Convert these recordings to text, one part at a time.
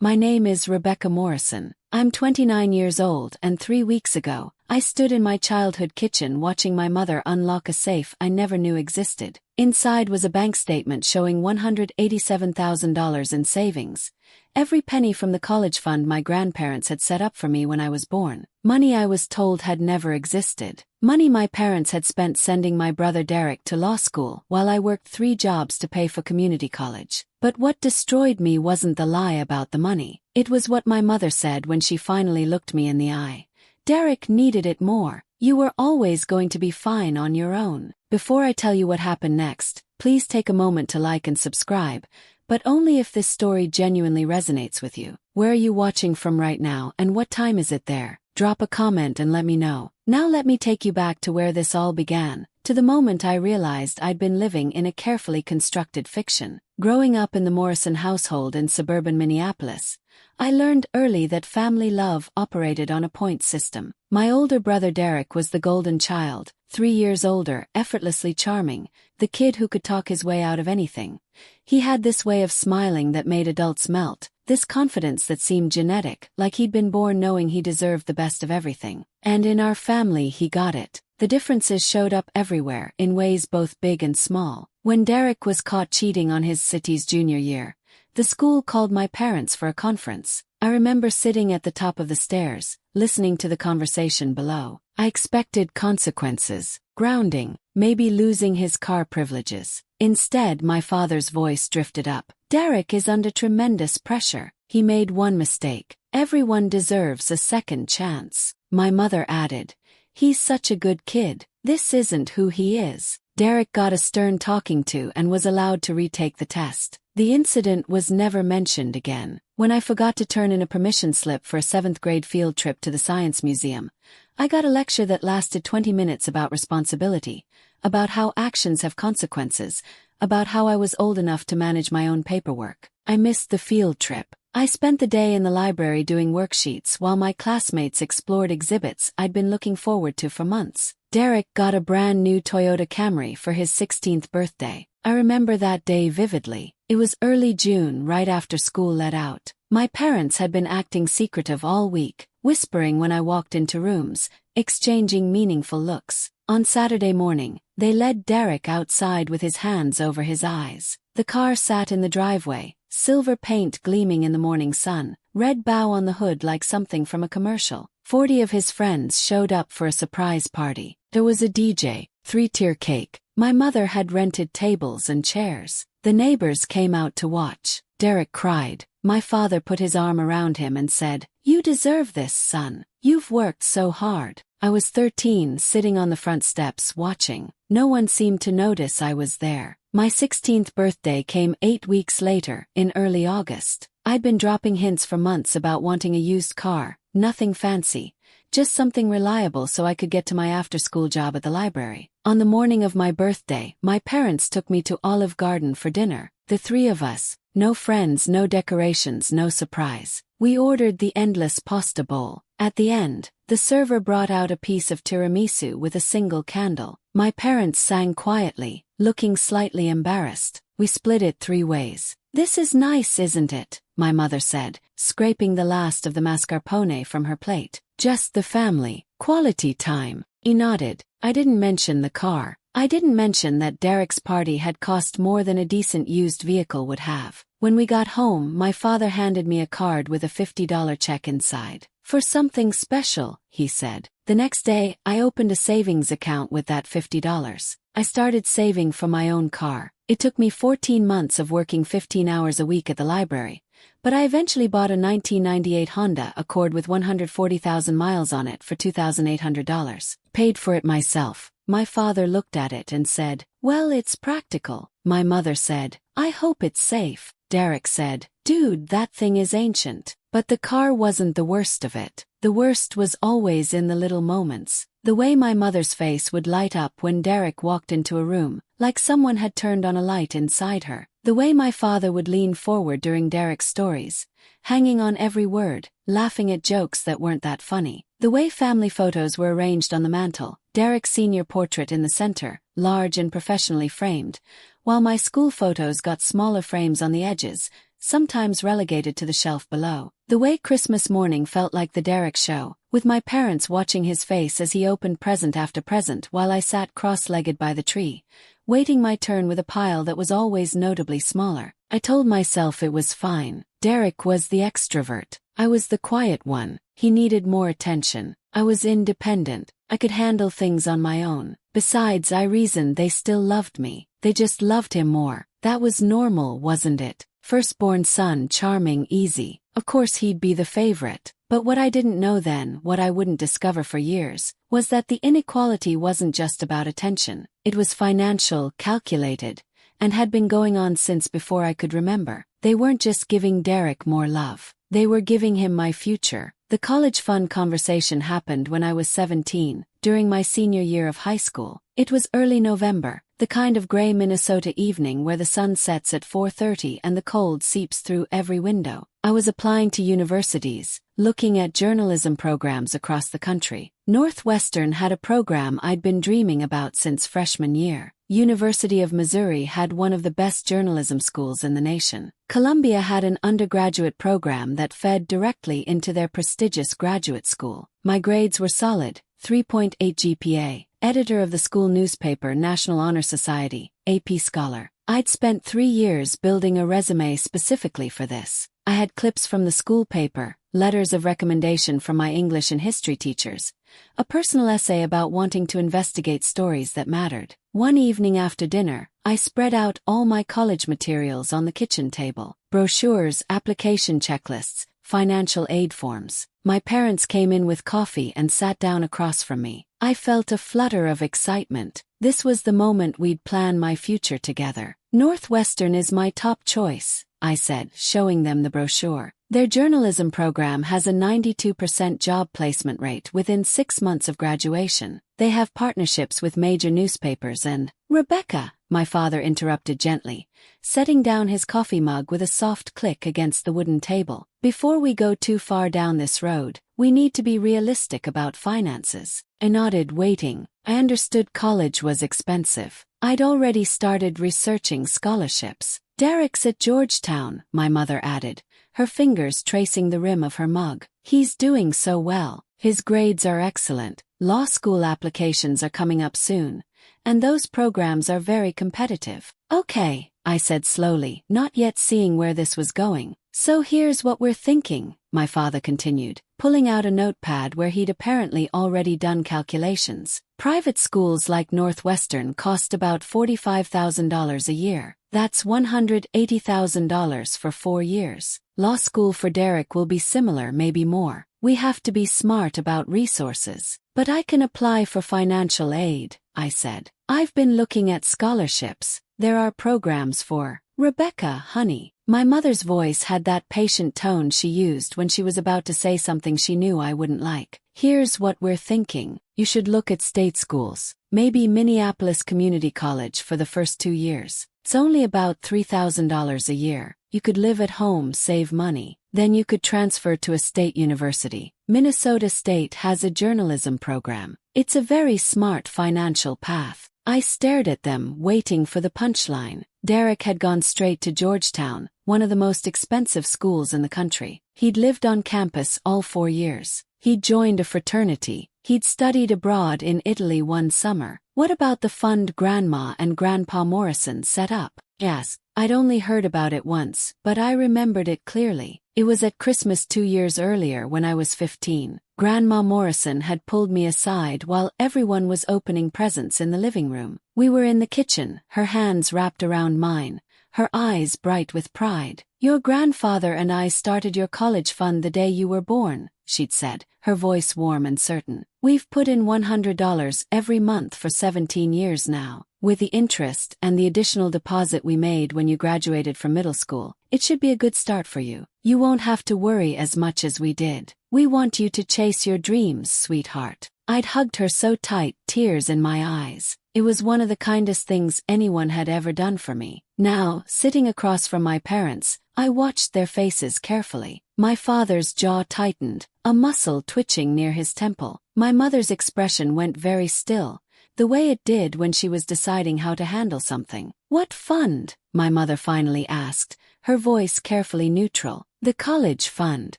My name is Rebecca Morrison. I'm 29 years old, and 3 weeks ago, I stood in my childhood kitchen watching my mother unlock a safe I never knew existed. Inside was a bank statement showing $187,000 in savings. Every penny from the college fund my grandparents had set up for me when I was born. Money I was told had never existed. Money my parents had spent sending my brother Derek to law school while I worked 3 jobs to pay for community college. But what destroyed me wasn't the lie about the money. It was what my mother said when she finally looked me in the eye. Derek needed it more. You were always going to be fine on your own. Before I tell you what happened next, please take a moment to like and subscribe, but only if this story genuinely resonates with you. Where are you watching from right now, and what time is it there? Drop a comment and let me know. Now let me take you back to where this all began, to the moment I realized I'd been living in a carefully constructed fiction. Growing up in the Morrison household in suburban Minneapolis, I learned early that family love operated on a point system. My older brother Derek was the golden child, 3 years older, effortlessly charming, the kid who could talk his way out of anything. He had this way of smiling that made adults melt, this confidence that seemed genetic, like he'd been born knowing he deserved the best of everything. And in our family he got it. The differences showed up everywhere, in ways both big and small. When Derek was caught cheating on his city's junior year, the school called my parents for a conference. I remember sitting at the top of the stairs, listening to the conversation below. I expected consequences, grounding, maybe losing his car privileges. Instead, my father's voice drifted up. Derek is under tremendous pressure. He made one mistake. Everyone deserves a second chance. My mother added, he's such a good kid. This isn't who he is. Derek got a stern talking to and was allowed to retake the test. The incident was never mentioned again. When I forgot to turn in a permission slip for a 7th grade field trip to the Science Museum, I got a lecture that lasted 20 minutes about responsibility, about how actions have consequences, about how I was old enough to manage my own paperwork. I missed the field trip. I spent the day in the library doing worksheets while my classmates explored exhibits I'd been looking forward to for months. Derek got a brand new Toyota Camry for his 16th birthday. I remember that day vividly. It was early June, right after school let out. My parents had been acting secretive all week, whispering when I walked into rooms, exchanging meaningful looks. On Saturday morning, they led Derek outside with his hands over his eyes. The car sat in the driveway, silver paint gleaming in the morning sun, red bow on the hood like something from a commercial. 40 of his friends showed up for a surprise party. There was a DJ, 3-tier cake. My mother had rented tables and chairs. The neighbors came out to watch. Derek cried. My father put his arm around him and said, "You deserve this, son. You've worked so hard." I was 13, sitting on the front steps watching. No one seemed to notice I was there. My 16th birthday came 8 weeks later, in early August. I'd been dropping hints for months about wanting a used car, nothing fancy, just something reliable so I could get to my after-school job at the library. On the morning of my birthday, my parents took me to Olive Garden for dinner. The 3 of us, no friends, no decorations, no surprise. We ordered the endless pasta bowl. At the end, the server brought out a piece of tiramisu with a single candle. My parents sang quietly, looking slightly embarrassed. We split it 3 ways. "This is nice, isn't it?" my mother said, scraping the last of the mascarpone from her plate. "Just the family. Quality time." He nodded. I didn't mention the car. I didn't mention that Derek's party had cost more than a decent used vehicle would have. When we got home, my father handed me a card with a $50 check inside. "For something special," he said. The next day, I opened a savings account with that $50. I started saving for my own car. It took me 14 months of working 15 hours a week at the library, but I eventually bought a 1998 Honda Accord with 140,000 miles on it for $2,800. Paid for it myself. My father looked at it and said, "Well, it's practical." My mother said, "I hope it's safe." Derek said, "Dude, that thing is ancient." But the car wasn't the worst of it. The worst was always in the little moments. The way my mother's face would light up when Derek walked into a room, like someone had turned on a light inside her. The way my father would lean forward during Derek's stories, hanging on every word, laughing at jokes that weren't that funny. The way family photos were arranged on the mantel, Derek's senior portrait in the center, large and professionally framed, while my school photos got smaller frames on the edges, sometimes relegated to the shelf below. The way Christmas morning felt like the Derek show, with my parents watching his face as he opened present after present while I sat cross-legged by the tree, waiting my turn with a pile that was always notably smaller. I told myself it was fine. Derek was the extrovert. I was the quiet one. He needed more attention. I was independent. I could handle things on my own. Besides, I reasoned they still loved me. They just loved him more. That was normal, wasn't it? Firstborn son, charming, easy. Of course he'd be the favorite. But what I didn't know then, what I wouldn't discover for years, was that the inequality wasn't just about attention. It was financial, calculated, and had been going on since before I could remember. They weren't just giving Derek more love. They were giving him my future. The college fund conversation happened when I was 17, during my senior year of high school. It was early November, the kind of gray Minnesota evening where the sun sets at 4:30 and the cold seeps through every window. I was applying to universities, looking at journalism programs across the country. Northwestern had a program I'd been dreaming about since freshman year. University of Missouri had one of the best journalism schools in the nation. Columbia had an undergraduate program that fed directly into their prestigious graduate school. My grades were solid, 3.8 GPA, editor of the school newspaper National Honor Society, AP Scholar. I'd spent 3 years building a resume specifically for this. I had clips from the school paper, letters of recommendation from my English and history teachers, a personal essay about wanting to investigate stories that mattered. One evening after dinner, I spread out all my college materials on the kitchen table: brochures, application checklists, financial aid forms. My parents came in with coffee and sat down across from me. I felt a flutter of excitement. This was the moment we'd plan my future together. Northwestern is my top choice, I said, showing them the brochure. Their journalism program has a 92% job placement rate within 6 months of graduation. They have partnerships with major newspapers and— Rebecca, my father interrupted gently, setting down his coffee mug with a soft click against the wooden table. Before we go too far down this road, we need to be realistic about finances. I nodded, waiting. I understood college was expensive. I'd already started researching scholarships. Derek's at Georgetown, my mother added, her fingers tracing the rim of her mug. He's doing so well. His grades are excellent. Law school applications are coming up soon, and those programs are very competitive. Okay, I said slowly, not yet seeing where this was going. So here's what we're thinking, my father continued, pulling out a notepad where he'd apparently already done calculations. Private schools like Northwestern cost about $45,000 a year. That's $180,000 for 4 years. Law school for Derek will be similar, maybe more. We have to be smart about resources. But I can apply for financial aid, I said. I've been looking at scholarships. There are programs for— Rebecca, honey. My mother's voice had that patient tone she used when she was about to say something she knew I wouldn't like. Here's what we're thinking. You should look at state schools. Maybe Minneapolis Community College for the first 2 years. It's only about $3,000 a year. You could live at home, save money. Then you could transfer to a state university. Minnesota State has a journalism program. It's a very smart financial path. I stared at them, waiting for the punchline. Derek had gone straight to Georgetown, one of the most expensive schools in the country. He'd lived on campus all 4 years. He'd joined a fraternity. He'd studied abroad in Italy one summer. What about the fund Grandma and Grandpa Morrison set up? Yes, I'd only heard about it once, but I remembered it clearly. It was at Christmas 2 years earlier when I was 15. Grandma Morrison had pulled me aside while everyone was opening presents in the living room. We were in the kitchen, her hands wrapped around mine, her eyes bright with pride. Your grandfather and I started your college fund the day you were born, she'd said, her voice warm and certain. We've put in $100 every month for 17 years now. With the interest and the additional deposit we made when you graduated from middle school, it should be a good start for you. You won't have to worry as much as we did. We want you to chase your dreams, sweetheart. I'd hugged her so tight, tears in my eyes. It was one of the kindest things anyone had ever done for me. Now, sitting across from my parents, I watched their faces carefully. My father's jaw tightened, a muscle twitching near his temple. My mother's expression went very still, the way it did when she was deciding how to handle something. What fund? My mother finally asked, her voice carefully neutral. The college fund.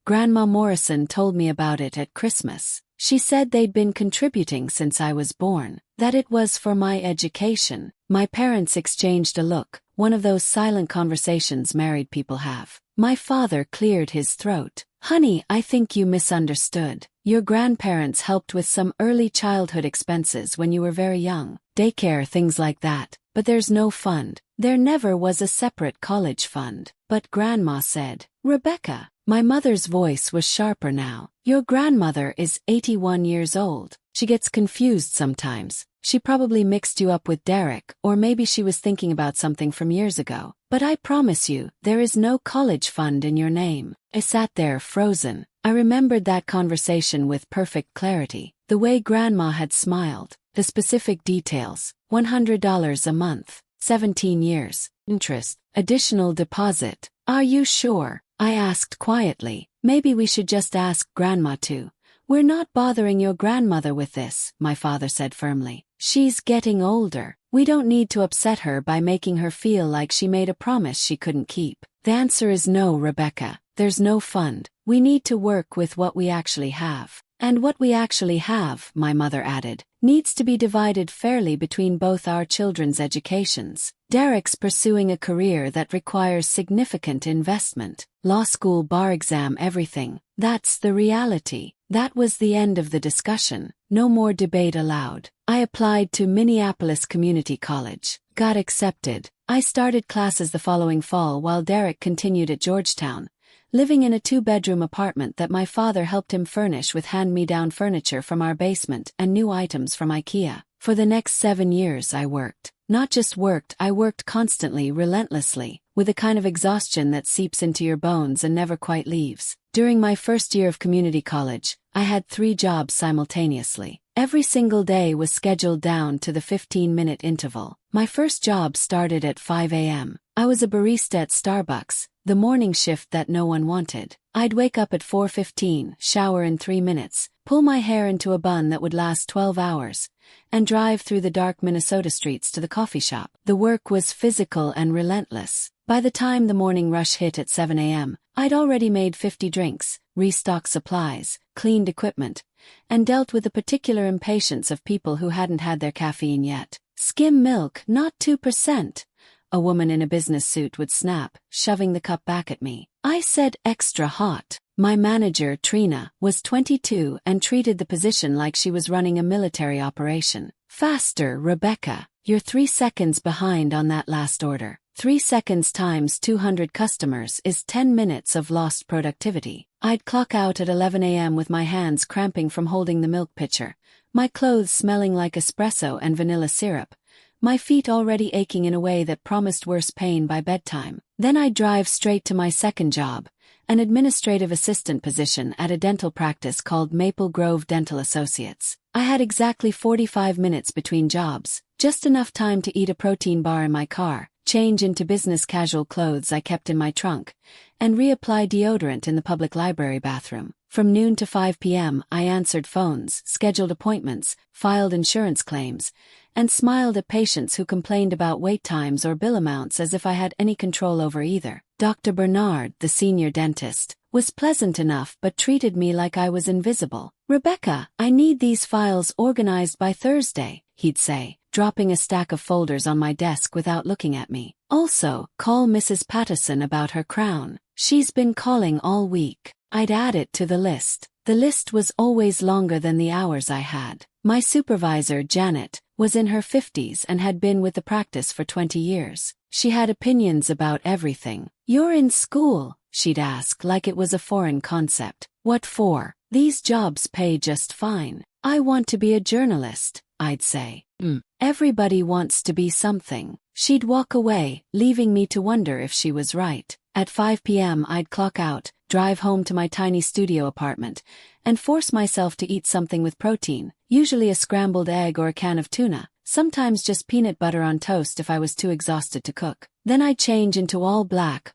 Grandma Morrison told me about it at Christmas. She said they'd been contributing since I was born, that it was for my education. My parents exchanged a look, one of those silent conversations married people have. My father cleared his throat. Honey, I think you misunderstood. Your grandparents helped with some early childhood expenses when you were very young, daycare, things like that, but there's no fund. There never was a separate college fund. But Grandma said, Rebecca. My mother's voice was sharper now. Your grandmother is 81 years old. She gets confused sometimes. She probably mixed you up with Derek, or maybe she was thinking about something from years ago. But I promise you, there is no college fund in your name. I sat there frozen. I remembered that conversation with perfect clarity. The way Grandma had smiled, the specific details. $100 a month, 17 years, interest, additional deposit. Are you sure? I asked quietly. Maybe we should just ask Grandma too. We're not bothering your grandmother with this, my father said firmly. She's getting older. We don't need to upset her by making her feel like she made a promise she couldn't keep. The answer is no, Rebecca. There's no fund. We need to work with what we actually have. And what we actually have, my mother added, needs to be divided fairly between both our children's educations. Derek's pursuing a career that requires significant investment. Law school, bar exam, everything. That's the reality. That was the end of the discussion. No more debate allowed. I applied to Minneapolis Community College. Got accepted. I started classes the following fall while Derek continued at Georgetown, living in a 2-bedroom apartment that my father helped him furnish with hand-me-down furniture from our basement and new items from IKEA. For the next 7 years I worked. Not just worked, I worked constantly, relentlessly, with a kind of exhaustion that seeps into your bones and never quite leaves. During my first year of community college, I had 3 jobs simultaneously. Every single day was scheduled down to the 15-minute interval. My first job started at 5 a.m. I was a barista at Starbucks, the morning shift that no one wanted. I'd wake up at 4:15, shower in 3 minutes, pull my hair into a bun that would last 12 hours, and drive through the dark Minnesota streets to the coffee shop. The work was physical and relentless. By the time the morning rush hit at 7 a.m., I'd already made 50 drinks, restocked supplies, cleaned equipment, and dealt with the particular impatience of people who hadn't had their caffeine yet. Skim milk, not 2%. A woman in a business suit would snap, shoving the cup back at me. I said extra hot. My manager, Trina, was 22 and treated the position like she was running a military operation. Faster, Rebecca. You're 3 seconds behind on that last order. 3 seconds times 200 customers is 10 minutes of lost productivity. I'd clock out at 11 a.m. with my hands cramping from holding the milk pitcher, my clothes smelling like espresso and vanilla syrup, my feet already aching in a way that promised worse pain by bedtime. Then I'd drive straight to my second job, an administrative assistant position at a dental practice called Maple Grove Dental Associates. I had exactly 45 minutes between jobs, just enough time to eat a protein bar in my car, change into business casual clothes I kept in my trunk, and reapply deodorant in the public library bathroom. From noon to 5 p.m., I answered phones, scheduled appointments, filed insurance claims, and smiled at patients who complained about wait times or bill amounts as if I had any control over either. Dr. Bernard, the senior dentist, was pleasant enough but treated me like I was invisible. Rebecca, I need these files organized by Thursday, he'd say, dropping a stack of folders on my desk without looking at me. Also, call Mrs. Pattison about her crown. She's been calling all week. I'd add it to the list. The list was always longer than the hours I had. My supervisor, Janet, was in her 50s and had been with the practice for 20 years. She had opinions about everything. You're in school, she'd ask like it was a foreign concept. What for? These jobs pay just fine. I want to be a journalist, I'd say. Everybody wants to be something. She'd walk away, leaving me to wonder if she was right. At 5 p.m. I'd clock out, drive home to my tiny studio apartment, and force myself to eat something with protein, usually a scrambled egg or a can of tuna, sometimes just peanut butter on toast if I was too exhausted to cook. Then I'd change into all black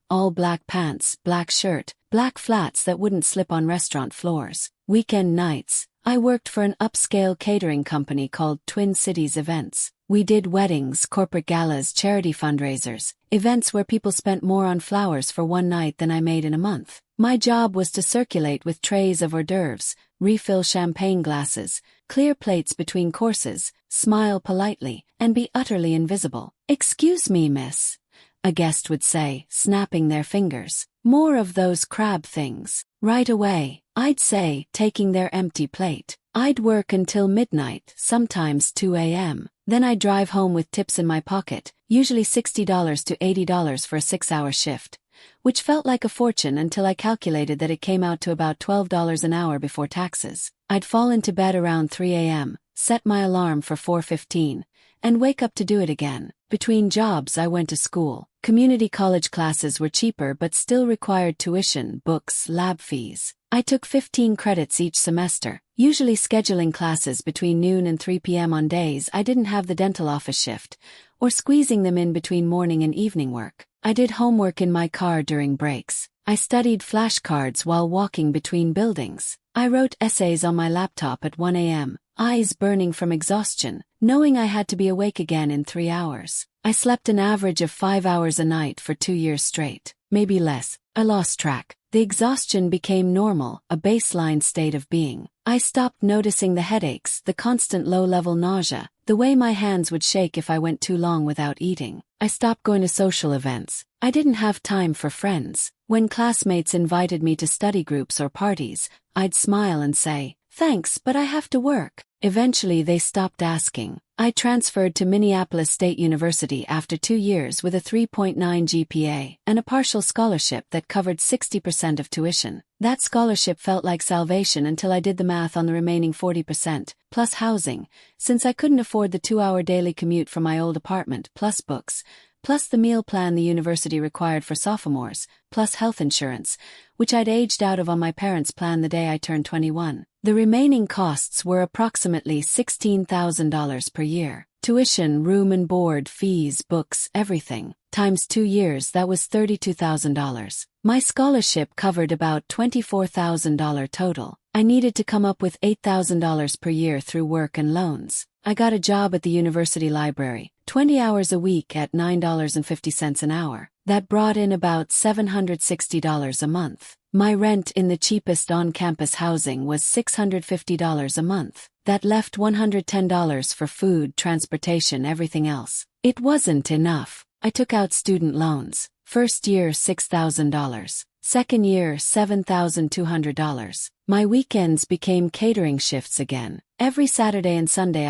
pants, black shirt, black flats that wouldn't slip on restaurant floors. Weekend nights, I worked for an upscale catering company called Twin Cities Events. We did weddings, corporate galas, charity fundraisers, events where people spent more on flowers for one night than I made in a month. My job was to circulate with trays of hors d'oeuvres, refill champagne glasses, clear plates between courses, smile politely, and be utterly invisible. "Excuse me, miss," a guest would say, snapping their fingers. "More of those crab things." "Right away," I'd say, taking their empty plate. I'd work until midnight, sometimes 2 a.m. Then I'd drive home with tips in my pocket, usually $60 to $80 for a 6-hour shift, which felt like a fortune until I calculated that it came out to about $12 an hour before taxes. I'd fall into bed around 3 a.m., set my alarm for 4:15, and wake up to do it again. Between jobs I went to school. Community college classes were cheaper but still required tuition, books, lab fees. I took 15 credits each semester, usually scheduling classes between noon and 3 p.m. on days I didn't have the dental office shift, or squeezing them in between morning and evening work. I did homework in my car during breaks. I studied flashcards while walking between buildings. I wrote essays on my laptop at 1 a.m., eyes burning from exhaustion, knowing I had to be awake again in 3 hours. I slept an average of 5 hours a night for 2 years straight, maybe less. I lost track. The exhaustion became normal, a baseline state of being. I stopped noticing the headaches, the constant low-level nausea, the way my hands would shake if I went too long without eating. I stopped going to social events. I didn't have time for friends. When classmates invited me to study groups or parties, I'd smile and say, "Thanks, but I have to work." Eventually they stopped asking. I transferred to Minneapolis State University after 2 years with a 3.9 GPA and a partial scholarship that covered 60% of tuition. That scholarship felt like salvation until I did the math on the remaining 40%, plus housing, since I couldn't afford the 2-hour daily commute from my old apartment, plus books, plus the meal plan the university required for sophomores, plus health insurance, which I'd aged out of on my parents' plan the day I turned 21. The remaining costs were approximately $16,000 per year. Tuition, room and board, fees, books, everything. Times 2 years, that was $32,000. My scholarship covered about $24,000 total. I needed to come up with $8,000 per year through work and loans. I got a job at the university library, 20 hours a week at $9.50 an hour. That brought in about $760 a month. My rent in the cheapest on-campus housing was $650 a month. That left $110 for food, transportation, everything else. It wasn't enough. I took out student loans. First year $6,000. Second year $7,200. My weekends became catering shifts again. Every Saturday and Sunday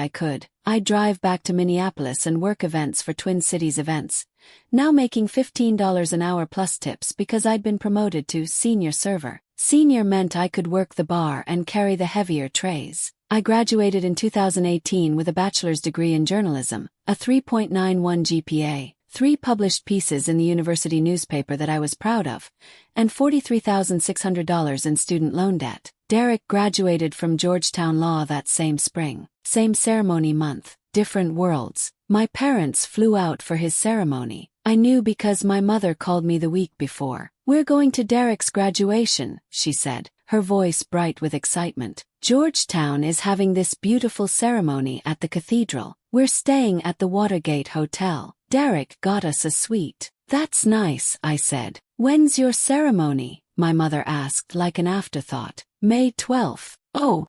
I'd drive back to Minneapolis and work events for Twin Cities events, now making $15 an hour plus tips because I'd been promoted to senior server. Senior meant I could work the bar and carry the heavier trays. I graduated in 2018 with a bachelor's degree in journalism, a 3.91 GPA, 3 published pieces in the university newspaper that I was proud of, and $43,600 in student loan debt. Derek graduated from Georgetown Law that same spring. Same ceremony month, different worlds. My parents flew out for his ceremony. I knew because my mother called me the week before. "We're going to Derek's graduation," she said, her voice bright with excitement. "Georgetown is having this beautiful ceremony at the cathedral. We're staying at the Watergate Hotel. Derek got us a suite." "That's nice," I said. "When's your ceremony?" my mother asked like an afterthought. "May 12th. "Oh,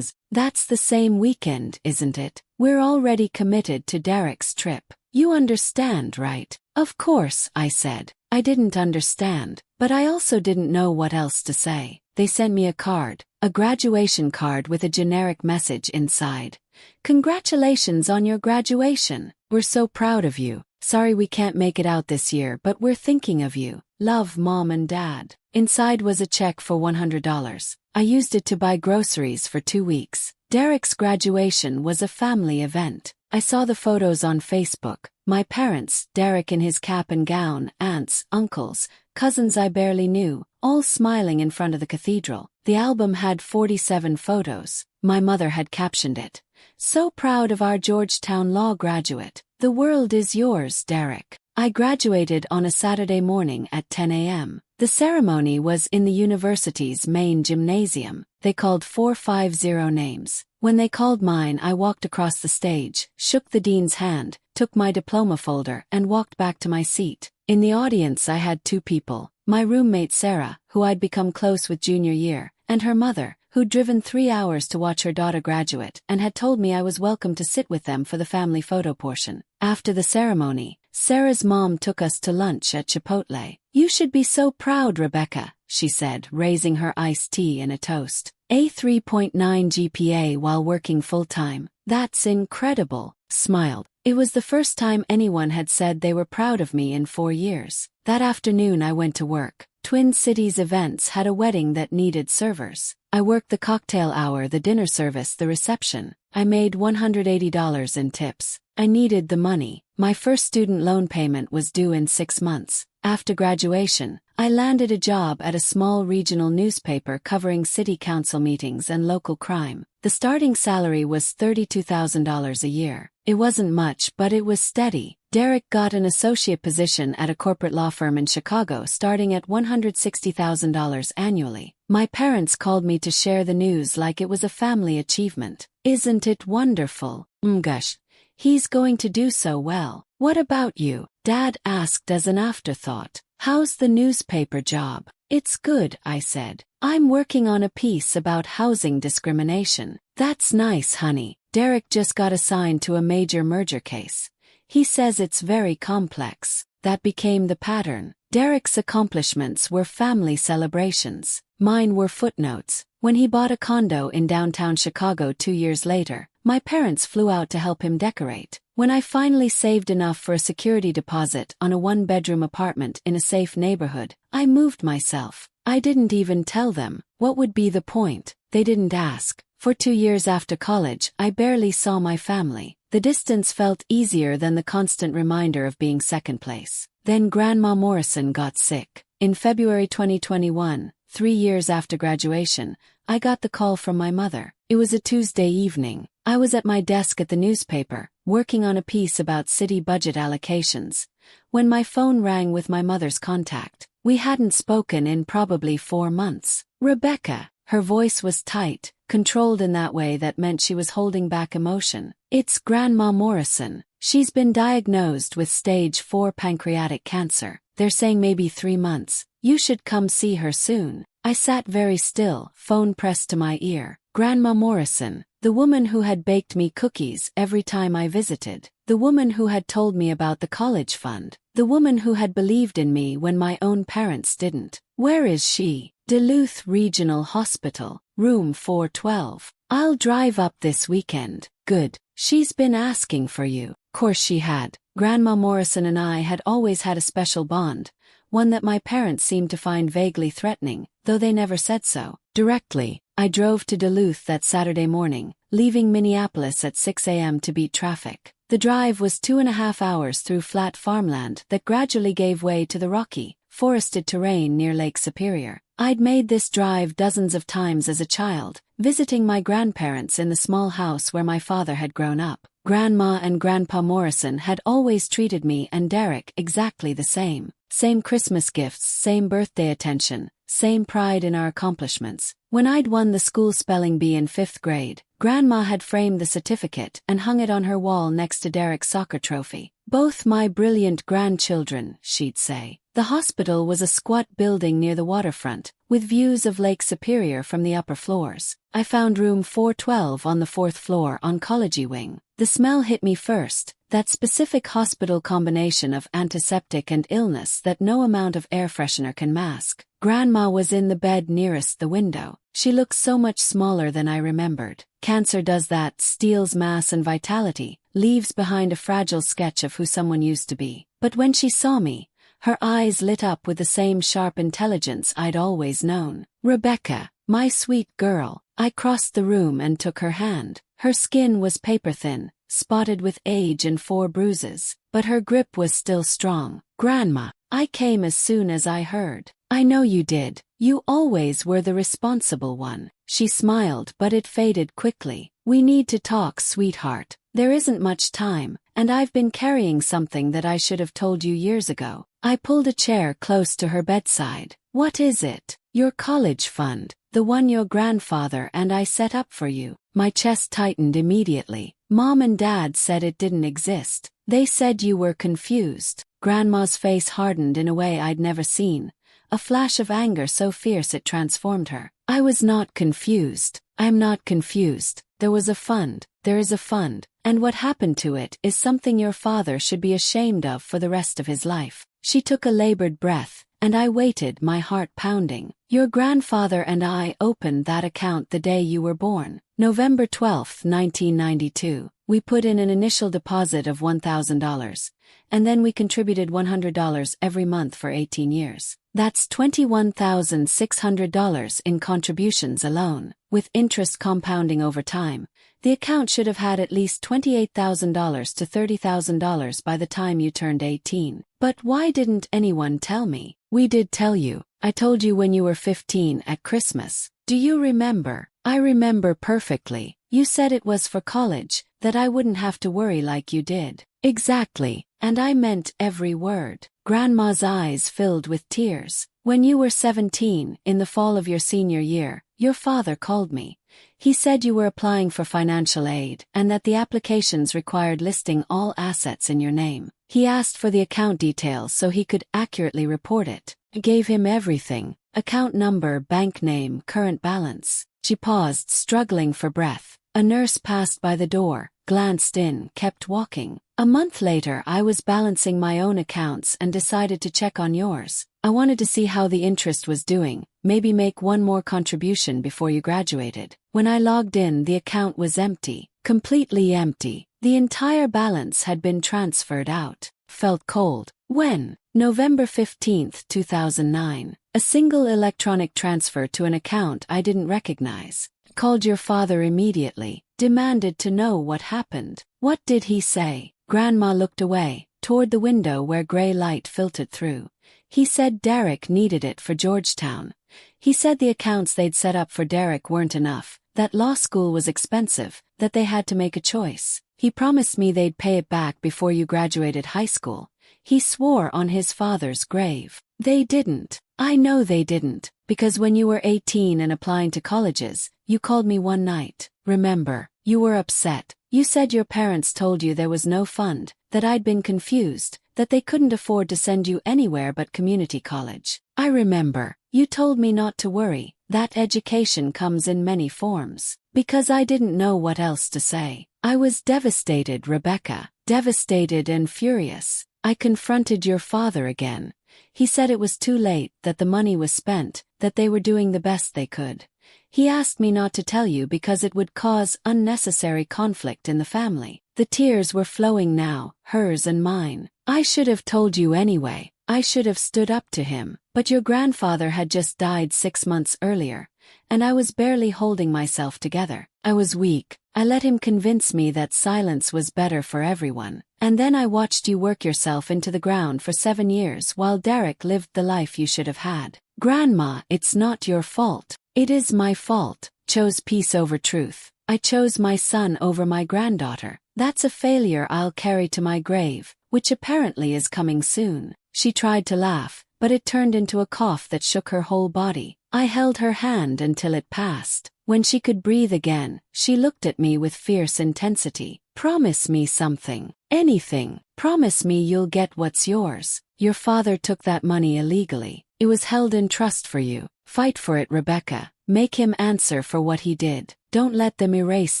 that's the same weekend, isn't it? We're already committed to Derek's trip. You understand, right?" "Of course," I said. I didn't understand, but I also didn't know what else to say. They sent me a card, a graduation card with a generic message inside. "Congratulations on your graduation. We're so proud of you. Sorry we can't make it out this year, but we're thinking of you. Love, Mom and Dad." Inside was a check for $100. I used it to buy groceries for 2 weeks. Derek's graduation was a family event. I saw the photos on Facebook. My parents, Derek in his cap and gown, aunts, uncles, cousins I barely knew, all smiling in front of the cathedral. The album had 47 photos. My mother had captioned it, "So proud of our Georgetown Law graduate. The world is yours, Derek." I graduated on a Saturday morning at 10 a.m. The ceremony was in the university's main gymnasium. They called 450 names. When they called mine, I walked across the stage, shook the dean's hand, took my diploma folder, and walked back to my seat. In the audience I had two people, my roommate Sarah, who I'd become close with junior year, and her mother, who'd driven 3 hours to watch her daughter graduate and had told me I was welcome to sit with them for the family photo portion. After the ceremony, Sarah's mom took us to lunch at Chipotle. "You should be so proud, Rebecca," she said, raising her iced tea in a toast. "A 3.9 GPA while working full-time. That's incredible," smiled. It was the first time anyone had said they were proud of me in 4 years. That afternoon I went to work. Twin Cities Events had a wedding that needed servers. I worked the cocktail hour, the dinner service, the reception. I made $180 in tips. I needed the money. My first student loan payment was due in 6 months. After graduation, I landed a job at a small regional newspaper covering city council meetings and local crime. The starting salary was $32,000 a year. It wasn't much, but it was steady. Derek got an associate position at a corporate law firm in Chicago starting at $160,000 annually. My parents called me to share the news like it was a family achievement. "Isn't it wonderful? Gosh, he's going to do so well. What about you?" Dad asked as an afterthought. "How's the newspaper job?" "It's good," I said. "I'm working on a piece about housing discrimination." "That's nice, honey. Derek just got assigned to a major merger case. He says it's very complex." That became the pattern. Derek's accomplishments were family celebrations. Mine were footnotes. When he bought a condo in downtown Chicago 2 years later, my parents flew out to help him decorate. When I finally saved enough for a security deposit on a 1-bedroom apartment in a safe neighborhood, I moved myself. I didn't even tell them. What would be the point? They didn't ask. For 2 years after college, I barely saw my family. The distance felt easier than the constant reminder of being second place. Then Grandma Morrison got sick. In February 2021, 3 years after graduation, I got the call from my mother. It was a Tuesday evening. I was at my desk at the newspaper, working on a piece about city budget allocations, when my phone rang with my mother's contact. We hadn't spoken in probably 4 months. "Rebecca." Her voice was tight, controlled in that way that meant she was holding back emotion. "It's Grandma Morrison. She's been diagnosed with stage 4 pancreatic cancer. They're saying maybe 3 months. You should come see her soon." I sat very still, phone pressed to my ear. Grandma Morrison, the woman who had baked me cookies every time I visited, the woman who had told me about the college fund, the woman who had believed in me when my own parents didn't. "Where is she?" "Duluth Regional Hospital, room 412. "I'll drive up this weekend." "Good. She's been asking for you." Course she had. Grandma Morrison and I had always had a special bond, one that my parents seemed to find vaguely threatening, though they never said so directly. I drove to Duluth that Saturday morning, leaving Minneapolis at 6 a.m. to beat traffic. The drive was 2.5 hours through flat farmland that gradually gave way to the rocky, forested terrain near Lake Superior. I'd made this drive dozens of times as a child, visiting my grandparents in the small house where my father had grown up. Grandma and Grandpa Morrison had always treated me and Derek exactly the same. Same Christmas gifts, same birthday attention, same pride in our accomplishments. When I'd won the school spelling bee in 5th grade, Grandma had framed the certificate and hung it on her wall next to Derek's soccer trophy. "Both my brilliant grandchildren," she'd say. The hospital was a squat building near the waterfront, with views of Lake Superior from the upper floors. I found room 412 on the 4th floor, oncology wing. The smell hit me first, that specific hospital combination of antiseptic and illness that no amount of air freshener can mask. Grandma was in the bed nearest the window. She looked so much smaller than I remembered. Cancer does that, steals mass and vitality, leaves behind a fragile sketch of who someone used to be. But when she saw me, her eyes lit up with the same sharp intelligence I'd always known. "Rebecca, my sweet girl." I crossed the room and took her hand. Her skin was paper-thin, spotted with age and 4 bruises, but her grip was still strong. "Grandma, I came as soon as I heard." "I know you did. You always were the responsible one." She smiled, but it faded quickly. "We need to talk, sweetheart. There isn't much time, and I've been carrying something that I should have told you years ago." I pulled a chair close to her bedside. "What is it?" "Your college fund. The one your grandfather and I set up for you. My chest tightened immediately. Mom and Dad said it didn't exist. They said you were confused. Grandma's face hardened in a way I'd never seen, a flash of anger so fierce it transformed her. I was not confused. I'm not confused. There was a fund. There is a fund. And what happened to it is something your father should be ashamed of for the rest of his life. She took a labored breath, and I waited, my heart pounding. Your grandfather and I opened that account the day you were born, November 12, 1992. We put in an initial deposit of $1,000, and then we contributed $100 every month for 18 years. That's $21,600 in contributions alone. With interest compounding over time, the account should have had at least $28,000 to $30,000 by the time you turned 18. But why didn't anyone tell me? We did tell you. I told you when you were 15 at Christmas. Do you remember? I remember perfectly. You said it was for college, that I wouldn't have to worry like you did. Exactly, and I meant every word. Grandma's eyes filled with tears. When you were 17, in the fall of your senior year, your father called me. He said you were applying for financial aid and that the applications required listing all assets in your name. He asked for the account details so he could accurately report it. I gave him everything: account number, bank name, current balance. She paused, struggling for breath. A nurse passed by the door, glanced in, kept walking. A month later, I was balancing my own accounts and decided to check on yours. I wanted to see how the interest was doing, maybe make one more contribution before you graduated. When I logged in, the account was empty, completely empty. The entire balance had been transferred out. Felt cold. When? November 15, 2009. A single electronic transfer to an account I didn't recognize. Called your father immediately, demanded to know what happened. What did he say? Grandma looked away, toward the window where gray light filtered through. He said Derek needed it for Georgetown. He said the accounts they'd set up for Derek weren't enough, that law school was expensive, that they had to make a choice. He promised me they'd pay it back before you graduated high school. He swore on his father's grave. They didn't. I know they didn't, because when you were 18 and applying to colleges, you called me one night. Remember, you were upset. You said your parents told you there was no fund, that I'd been confused, that they couldn't afford to send you anywhere but community college. I remember. You told me not to worry, that education comes in many forms. Because I didn't know what else to say. I was devastated, Rebecca. Devastated and furious. I confronted your father again. He said it was too late, that the money was spent, that they were doing the best they could. He asked me not to tell you because it would cause unnecessary conflict in the family. The tears were flowing now, hers and mine. I should have told you anyway. I should have stood up to him. But your grandfather had just died 6 months earlier, and I was barely holding myself together. I was weak. I let him convince me that silence was better for everyone. And then I watched you work yourself into the ground for 7 years while Derek lived the life you should have had. Grandma, it's not your fault. It is my fault. Chose peace over truth. I chose my son over my granddaughter. That's a failure I'll carry to my grave, which apparently is coming soon. She tried to laugh, but it turned into a cough that shook her whole body. I held her hand until it passed. When she could breathe again, she looked at me with fierce intensity. Promise me something. Anything. Promise me you'll get what's yours. Your father took that money illegally. It was held in trust for you. Fight for it, Rebecca. Make him answer for what he did. Don't let them erase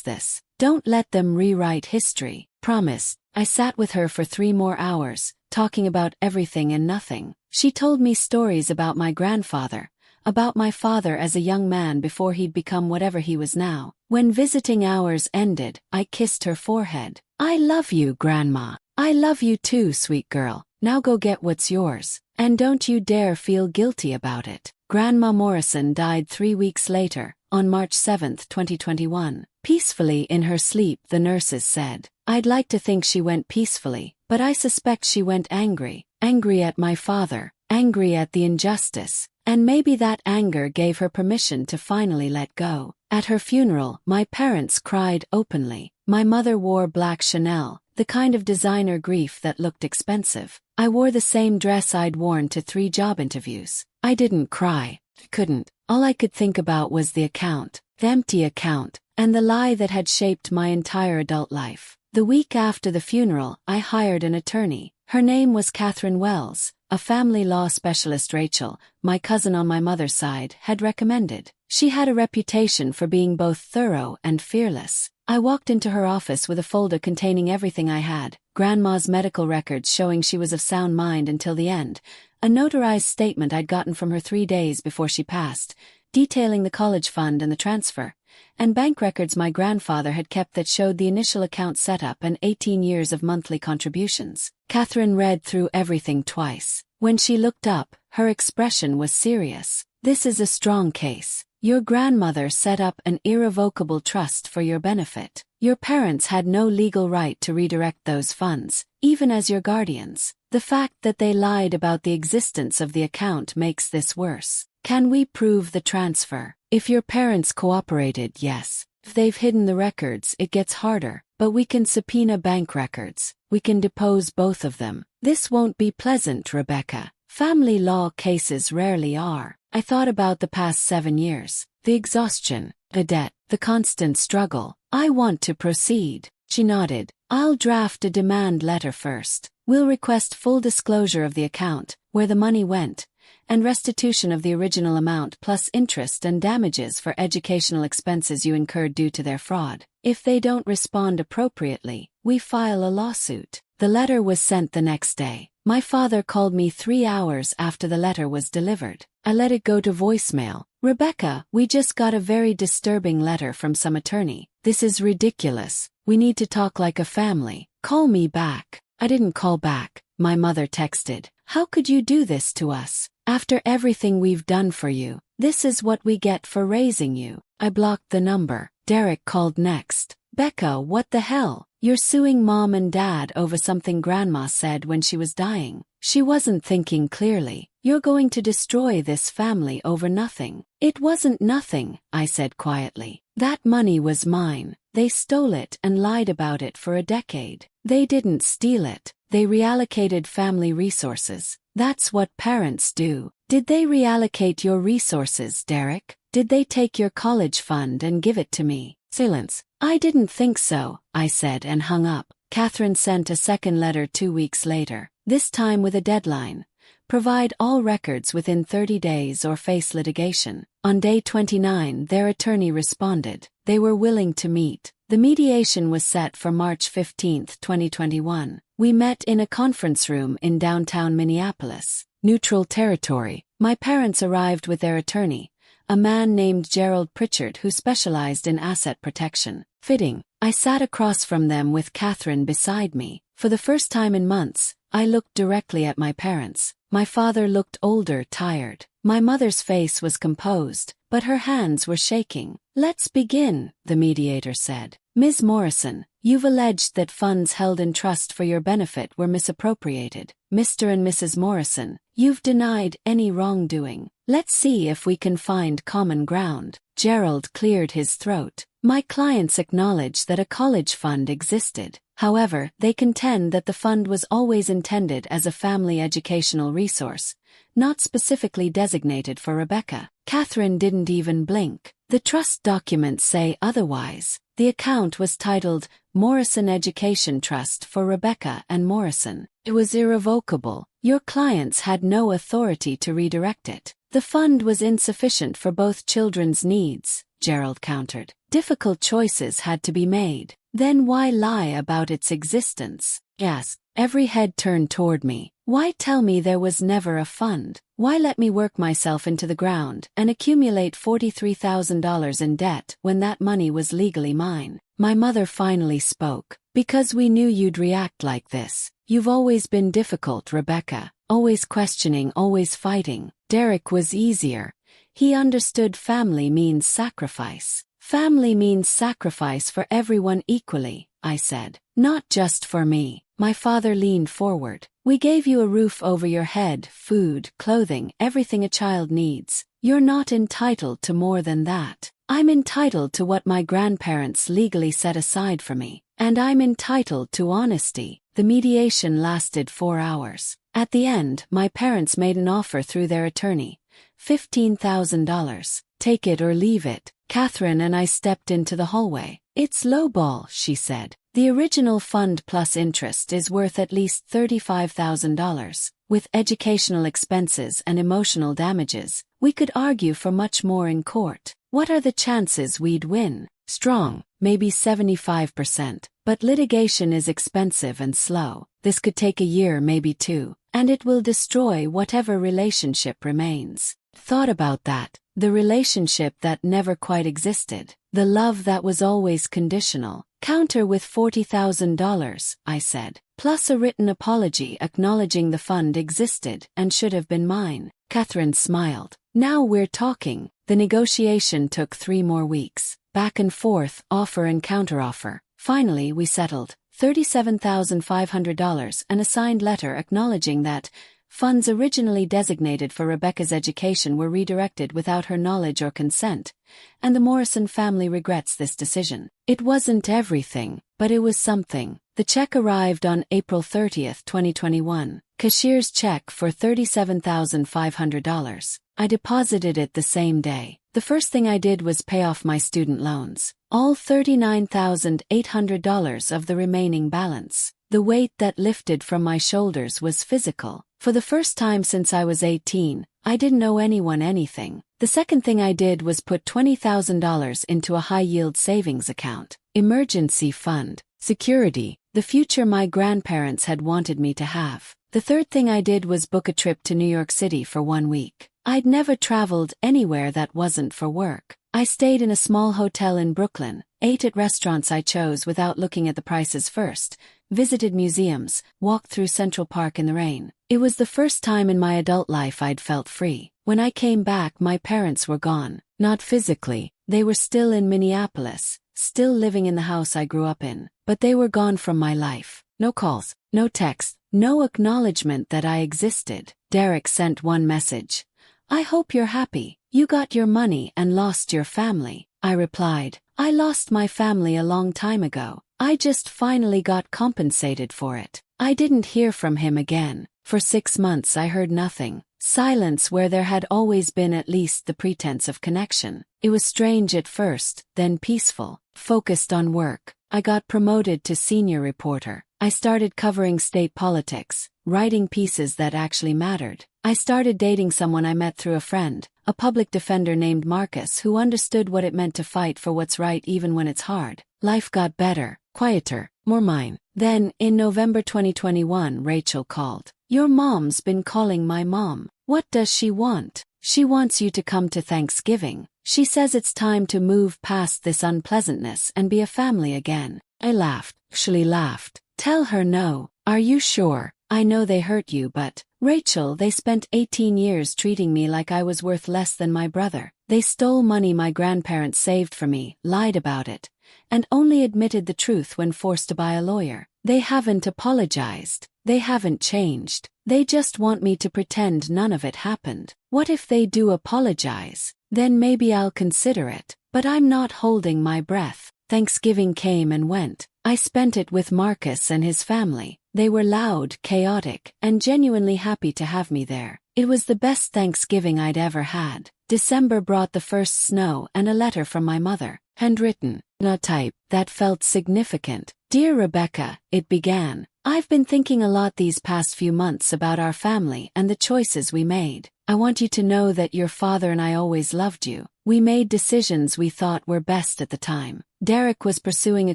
this. Don't let them rewrite history. Promise. I sat with her for 3 more hours, talking about everything and nothing. She told me stories about my grandfather, about my father as a young man before he'd become whatever he was now. When visiting hours ended, I kissed her forehead. I love you, Grandma. I love you too, sweet girl. Now go get what's yours. And don't you dare feel guilty about it. Grandma Morrison died 3 weeks later, on March 7, 2021. Peacefully in her sleep, the nurses said. I'd like to think she went peacefully, but I suspect she went angry. Angry at my father, angry at the injustice, and maybe that anger gave her permission to finally let go. At her funeral, my parents cried openly. My mother wore black Chanel, the kind of designer grief that looked expensive. I wore the same dress I'd worn to 3 job interviews. I didn't cry. Couldn't. All I could think about was the account, the empty account, and the lie that had shaped my entire adult life. The week after the funeral, I hired an attorney. Her name was Catherine Wells, a family law specialist Rachel, my cousin on my mother's side, had recommended. She had a reputation for being both thorough and fearless. I walked into her office with a folder containing everything I had: Grandma's medical records showing she was of sound mind until the end, a notarized statement I'd gotten from her 3 days before she passed, detailing the college fund and the transfer, and bank records my grandfather had kept that showed the initial account setup and 18 years of monthly contributions. Catherine read through everything twice. When she looked up, her expression was serious. "This is a strong case. Your grandmother set up an irrevocable trust for your benefit. Your parents had no legal right to redirect those funds, even as your guardians. The fact that they lied about the existence of the account makes this worse. Can we prove the transfer? If your parents cooperated, yes. If they've hidden the records, it gets harder, but we can subpoena bank records. We can depose both of them. This won't be pleasant, Rebecca. Family law cases rarely are." I thought about the past 7 years, the exhaustion, the debt, the constant struggle. "I want to proceed." She nodded. "I'll draft a demand letter first. We'll request full disclosure of the account, where the money went, and restitution of the original amount plus interest and damages for educational expenses you incurred due to their fraud. If they don't respond appropriately, we file a lawsuit." The letter was sent the next day. My father called me 3 hours after the letter was delivered. I let it go to voicemail. "Rebecca, we just got a very disturbing letter from some attorney. This is ridiculous. We need to talk like a family. Call me back." I didn't call back. My mother texted, "How could you do this to us? After everything we've done for you, this is what we get for raising you." I blocked the number. Derek called next. "Becca, what the hell? You're suing Mom and Dad over something Grandma said when she was dying. She wasn't thinking clearly. You're going to destroy this family over nothing." "It wasn't nothing," I said quietly. "That money was mine. They stole it and lied about it for a decade. They didn't steal it. They reallocated family resources. That's what parents do." "Did they reallocate your resources, Derek? Did they take your college fund and give it to me?" Silence. "I didn't think so," I said and hung up. Catherine sent a second letter 2 weeks later, this time with a deadline. "Provide all records within 30 days or face litigation." On day 29, their attorney responded. They were willing to meet. The mediation was set for March 15, 2021. We met in a conference room in downtown Minneapolis. Neutral territory. My parents arrived with their attorney, a man named Gerald Pritchard who specialized in asset protection. Fitting. I sat across from them with Catherine beside me. For the first time in months, I looked directly at my parents. My father looked older, tired. My mother's face was composed, but her hands were shaking. "Let's begin," the mediator said. "Ms. Morrison, you've alleged that funds held in trust for your benefit were misappropriated. Mr. and Mrs. Morrison, you've denied any wrongdoing. Let's see if we can find common ground." Gerald cleared his throat. "My clients acknowledge that a college fund existed. However, they contend that the fund was always intended as a family educational resource, not specifically designated for Rebecca." Catherine didn't even blink. "The trust documents say otherwise. The account was titled Morrison Education Trust for Rebecca and Morrison. It was irrevocable. Your clients had no authority to redirect it. The fund was insufficient for both children's needs," Gerald countered. "Difficult choices had to be made. Then why lie about its existence?" Yes. Every head turned toward me. Why tell me there was never a fund? Why let me work myself into the ground and accumulate $43,000 in debt when that money was legally mine? My mother finally spoke. "Because we knew you'd react like this. You've always been difficult, Rebecca. Always questioning, always fighting. Derek was easier. He understood family means sacrifice. Family means sacrifice for everyone equally," I said. "Not just for me." My father leaned forward. "We gave you a roof over your head, food, clothing, everything a child needs. You're not entitled to more than that. I'm entitled to what my grandparents legally set aside for me, and I'm entitled to honesty." The mediation lasted 4 hours. At the end, my parents made an offer through their attorney: $15,000. Take it or leave it. Catherine and I stepped into the hallway. It's lowball, she said. The original fund plus interest is worth at least $35,000. With educational expenses and emotional damages, we could argue for much more in court. What are the chances we'd win? Strong, maybe 75%. But litigation is expensive and slow. This could take a year, maybe two, and it will destroy whatever relationship remains. Thought about that. The relationship that never quite existed. The love that was always conditional. Counter with $40,000, I said. Plus a written apology acknowledging the fund existed and should have been mine. Catherine smiled. Now we're talking. The negotiation took 3 more weeks. Back and forth, offer and counteroffer. Finally we settled. $37,500 and a signed letter acknowledging that funds originally designated for Rebecca's education were redirected without her knowledge or consent, and the Morrison family regrets this decision. It wasn't everything, but it was something. The check arrived on April 30, 2021. Cashier's check for $37,500. I deposited it the same day. The first thing I did was pay off my student loans. All $39,800 of the remaining balance. The weight that lifted from my shoulders was physical. For the first time since I was 18, I didn't owe anyone anything. The second thing I did was put $20,000 into a high-yield savings account. Emergency fund. Security. The future my grandparents had wanted me to have. The third thing I did was book a trip to New York City for 1 week. I'd never traveled anywhere that wasn't for work. I stayed in a small hotel in Brooklyn, ate at restaurants I chose without looking at the prices first, visited museums, walked through Central Park in the rain. It was the first time in my adult life I'd felt free. When I came back, my parents were gone. Not physically, they were still in Minneapolis, still living in the house I grew up in, but they were gone from my life. No calls, no texts, no acknowledgement that I existed. Derek sent one message. I hope you're happy. You got your money and lost your family. I replied, I lost my family a long time ago. I just finally got compensated for it. I didn't hear from him again. For 6 months I heard nothing. Silence where there had always been at least the pretense of connection. It was strange at first, then peaceful. Focused on work. I got promoted to senior reporter. I started covering state politics, writing pieces that actually mattered. I started dating someone I met through a friend, a public defender named Marcus who understood what it meant to fight for what's right even when it's hard. Life got better, quieter, more mine. Then, in November 2021, Rachel called. Your mom's been calling my mom. What does she want? She wants you to come to Thanksgiving. She says it's time to move past this unpleasantness and be a family again. I laughed, actually laughed. Tell her no. Are you sure? I know they hurt you, but, Rachel, they spent 18 years treating me like I was worth less than my brother. They stole money my grandparents saved for me, lied about it, and only admitted the truth when forced to buy a lawyer. They haven't apologized. They haven't changed. They just want me to pretend none of it happened. What if they do apologize? Then maybe I'll consider it. But I'm not holding my breath. Thanksgiving came and went. I spent it with Marcus and his family. They were loud, chaotic, and genuinely happy to have me there. It was the best Thanksgiving I'd ever had. December brought the first snow and a letter from my mother. Handwritten, not typed, that felt significant. Dear Rebecca, it began. I've been thinking a lot these past few months about our family and the choices we made. I want you to know that your father and I always loved you. We made decisions we thought were best at the time. Derek was pursuing a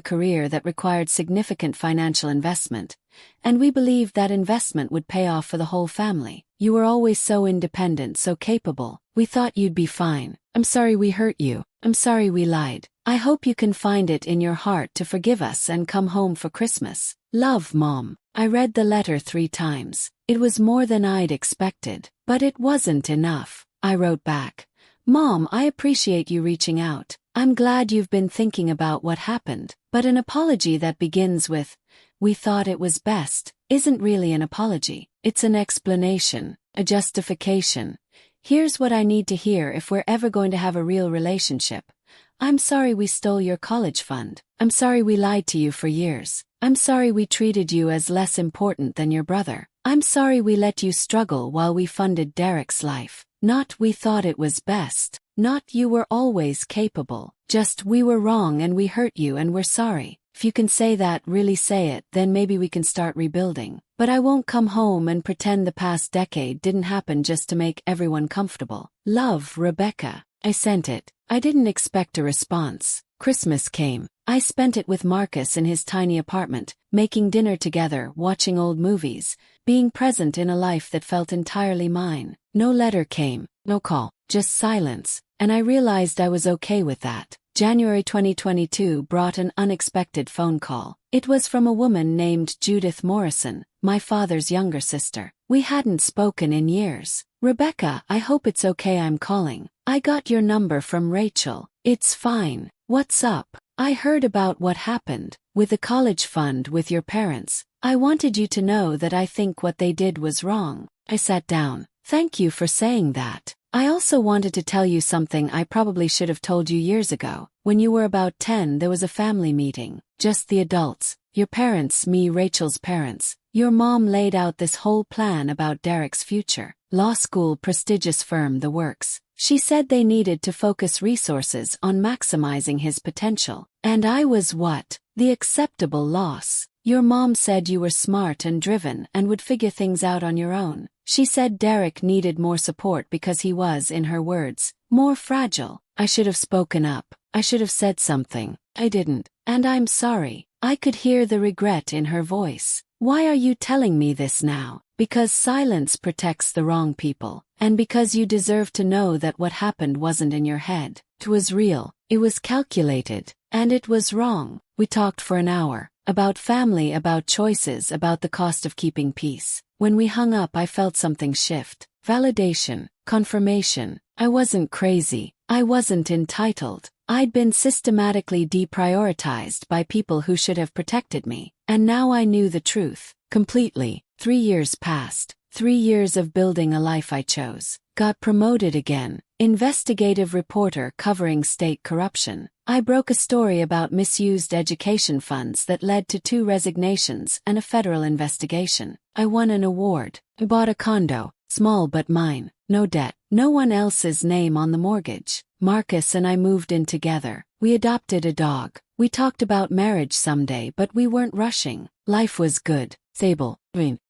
career that required significant financial investment, and we believed that investment would pay off for the whole family. You were always so independent, so capable. We thought you'd be fine. I'm sorry we hurt you. I'm sorry we lied. I hope you can find it in your heart to forgive us and come home for Christmas. Love, Mom. I read the letter 3 times. It was more than I'd expected, but it wasn't enough. I wrote back, Mom, I appreciate you reaching out. I'm glad you've been thinking about what happened, but an apology that begins with, we thought it was best, isn't really an apology. It's an explanation, a justification. Here's what I need to hear if we're ever going to have a real relationship. I'm sorry we stole your college fund. I'm sorry we lied to you for years. I'm sorry we treated you as less important than your brother. I'm sorry we let you struggle while we funded Derek's life. Not we thought it was best. Not you were always capable. Just we were wrong and we hurt you and we're sorry. If you can say that, really say it, then maybe we can start rebuilding. But I won't come home and pretend the past decade didn't happen just to make everyone comfortable. Love, Rebecca. I sent it. I didn't expect a response. Christmas came. I spent it with Marcus in his tiny apartment, making dinner together, watching old movies, being present in a life that felt entirely mine. No letter came, no call, just silence, and I realized I was okay with that. January 2022 brought an unexpected phone call. It was from a woman named Judith Morrison, my father's younger sister. We hadn't spoken in years. Rebecca, I hope it's okay I'm calling. I got your number from Rachel. It's fine. What's up? I heard about what happened with the college fund with your parents. I wanted you to know that I think what they did was wrong. I sat down. Thank you for saying that. I also wanted to tell you something I probably should have told you years ago. When you were about 10, there was a family meeting. Just the adults. Your parents, me, Rachel's parents. Your mom laid out this whole plan about Derek's future. Law school, prestigious firm, the works. She said they needed to focus resources on maximizing his potential. And I was what? The acceptable loss. Your mom said you were smart and driven and would figure things out on your own. She said Derek needed more support because he was, in her words, more fragile. I should have spoken up. I should have said something. I didn't. And I'm sorry. I could hear the regret in her voice. Why are you telling me this now? Because silence protects the wrong people. And because you deserve to know that what happened wasn't in your head. It was real. It was calculated. And it was wrong. We talked for an hour. About family, about choices, about the cost of keeping peace. When we hung up, I felt something shift. Validation. Confirmation. I wasn't crazy. I wasn't entitled. I'd been systematically deprioritized by people who should have protected me. And now I knew the truth. Completely. 3 years passed. 3 years of building a life I chose. Got promoted again. Investigative reporter covering state corruption. I broke a story about misused education funds that led to 2 resignations and a federal investigation. I won an award. I bought a condo. Small but mine. No debt. No one else's name on the mortgage. Marcus and I moved in together. We adopted a dog. We talked about marriage someday, but we weren't rushing. Life was good. Stable.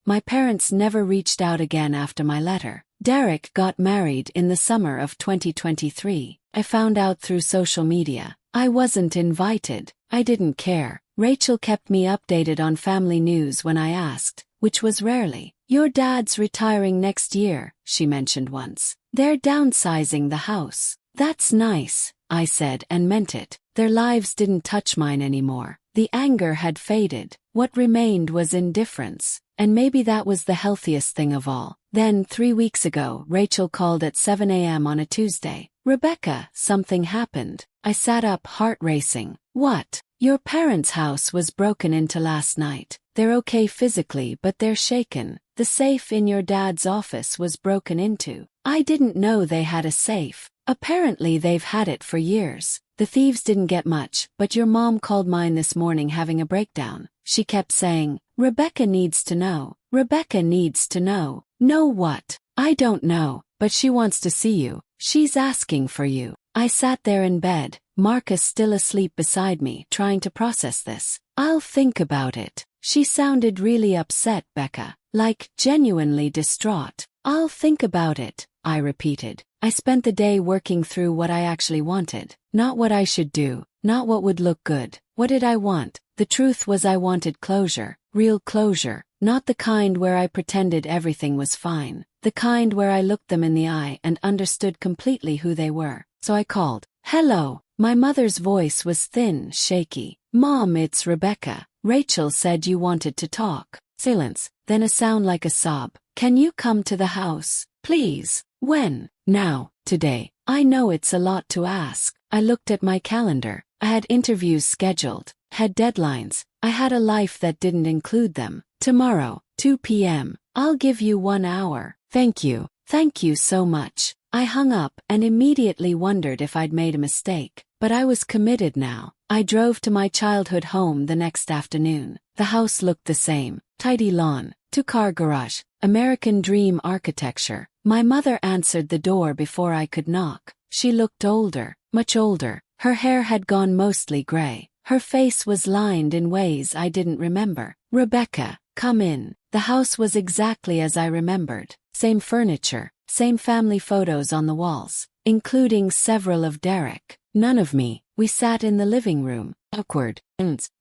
My parents never reached out again after my letter. Derek got married in the summer of 2023. I found out through social media. I wasn't invited. I didn't care. Rachel kept me updated on family news when I asked, which was rarely. Your dad's retiring next year, she mentioned once. They're downsizing the house. That's nice, I said and meant it. Their lives didn't touch mine anymore. The anger had faded. What remained was indifference. And maybe that was the healthiest thing of all. Then, 3 weeks ago, Rachel called at 7 a.m. on a Tuesday. Rebecca, something happened. I sat up, heart racing. What? Your parents' house was broken into last night. They're okay physically, but they're shaken. The safe in your dad's office was broken into. I didn't know they had a safe. Apparently they've had it for years. The thieves didn't get much, but your mom called mine this morning having a breakdown. She kept saying, Rebecca needs to know. Rebecca needs to know. Know what? I don't know, but she wants to see you. She's asking for you. I sat there in bed, Marcus still asleep beside me, trying to process this. I'll think about it. She sounded really upset, Becca, like genuinely distraught. I'll think about it, I repeated. I spent the day working through what I actually wanted. Not what I should do, not what would look good. What did I want? The truth was I wanted closure, real closure, not the kind where I pretended everything was fine. The kind where I looked them in the eye and understood completely who they were. So I called. Hello. My mother's voice was thin, shaky. Mom, it's Rebecca. Rachel said you wanted to talk. Silence, then a sound like a sob. Can you come to the house, please? When? Now, today. I know it's a lot to ask. I looked at my calendar. I had interviews scheduled, had deadlines. I had a life that didn't include them. Tomorrow, 2 p.m. I'll give you 1 hour. Thank you. Thank you so much. I hung up and immediately wondered if I'd made a mistake. But I was committed now. I drove to my childhood home the next afternoon. The house looked the same. Tidy lawn, 2-car garage, American dream architecture. My mother answered the door before I could knock. She looked older, much older. Her hair had gone mostly gray. Her face was lined in ways I didn't remember. "Rebecca, come in." The house was exactly as I remembered. Same furniture, same family photos on the walls, including several of Derek. None of me. We sat in the living room. Awkward.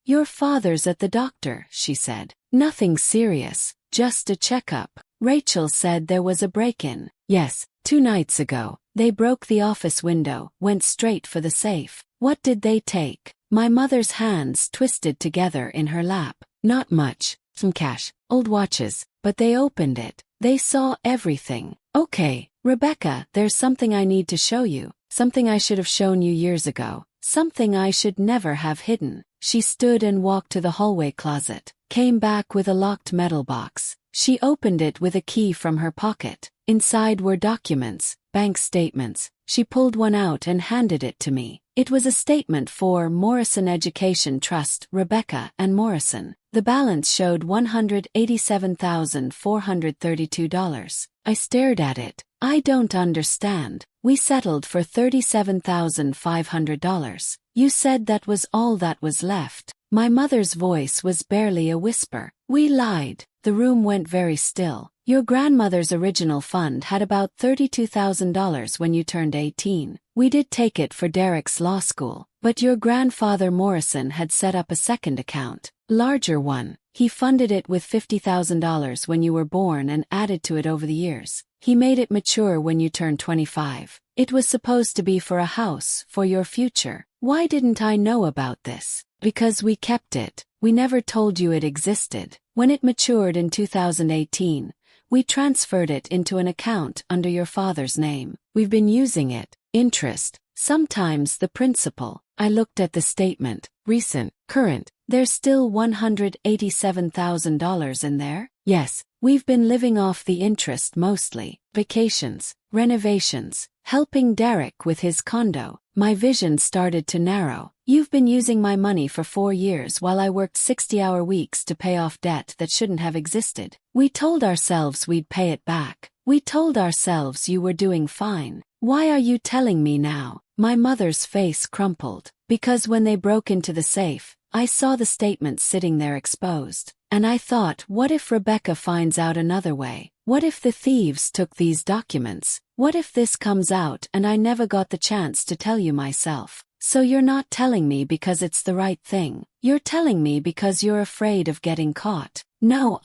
"Your father's at the doctor," she said. "Nothing serious, just a checkup." Rachel said there was a break-in. "Yes, 2 nights ago. They broke the office window, went straight for the safe." "What did they take?" My mother's hands twisted together in her lap. "Not much. Some cash, old watches, but they opened it. They saw everything." "Okay, Rebecca, there's something I need to show you. Something I should have shown you years ago. Something I should never have hidden." She stood and walked to the hallway closet, came back with a locked metal box. She opened it with a key from her pocket. Inside were documents, bank statements. She pulled one out and handed it to me. It was a statement for Morrison Education Trust, Rebecca and Morrison. The balance showed $187,432. I stared at it. "I don't understand. We settled for $37,500. You said that was all that was left." My mother's voice was barely a whisper. "We lied." The room went very still. "Your grandmother's original fund had about $32,000 when you turned 18. We did take it for Derek's law school, but your grandfather Morrison had set up a second account, larger one. He funded it with $50,000 when you were born and added to it over the years. He made it mature when you turned 25. It was supposed to be for a house, for your future. Why didn't I know about this?" "Because we kept it. We never told you it existed. When it matured in 2018, we transferred it into an account under your father's name. We've been using it. Interest, sometimes the principal." I looked at the statement. "Recent, current. There's still $187,000 in there?" "Yes. We've been living off the interest mostly. Vacations, renovations, helping Derek with his condo." My vision started to narrow. "You've been using my money for 4 years while I worked 60-hour weeks to pay off debt that shouldn't have existed. We told ourselves we'd pay it back. We told ourselves you were doing fine. Why are you telling me now?" My mother's face crumpled. "Because when they broke into the safe, I saw the statement sitting there exposed. And I thought, what if Rebecca finds out another way? What if the thieves took these documents? What if this comes out and I never got the chance to tell you myself? So you're not telling me because it's the right thing. You're telling me because you're afraid of getting caught." "No,